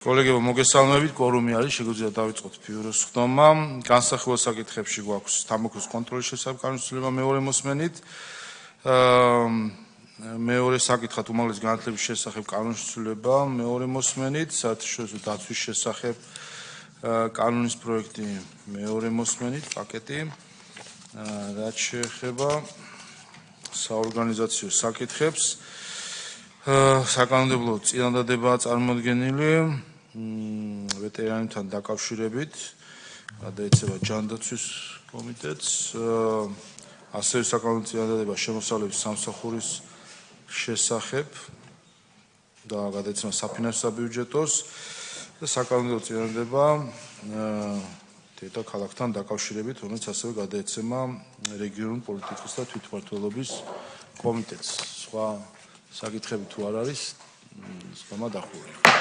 კოლეგებო, მოგესალმებით, კვორუმი არის, შეგვიძლია დავიწყოთ ბიუროს ხდომა. განსახილველ საკითხებში გვაქვს თამბაქოს კონტროლის შესახებ განხილვა მეორე მოსმენით. მეორე საკითხად უმაღლესი განათლების შესახებ კანონშესრულება მეორე მოსმენით, საერთაშორისო დაცვის შესახებ კანონის პროექტი მეორე მოსმენით, პაკეტი. რაც შეეხება საორგანიზაციო საკითხებს, საკანონმდებლო წინადადებაა წარმოდგენილი ვეტერანებთან დაკავშირებით, გადაეცემა ჯანდაცვის კომიტეტს, ასევე საკანონმდებლო წინადადება შემოსავლების სამსახურის შესახებ და გადაეცემა საფინანსო საბიუჯეტოს და საკანონმდებლო წინადადება დედაქალაქთან დაკავშირებით, რომელიც ასევე გადაეცემა რეგიონულ პოლიტიკის და თვითმმართველობის კომიტეტს. სხვა საკითხები თუ არ არის, ხდომა დახურული.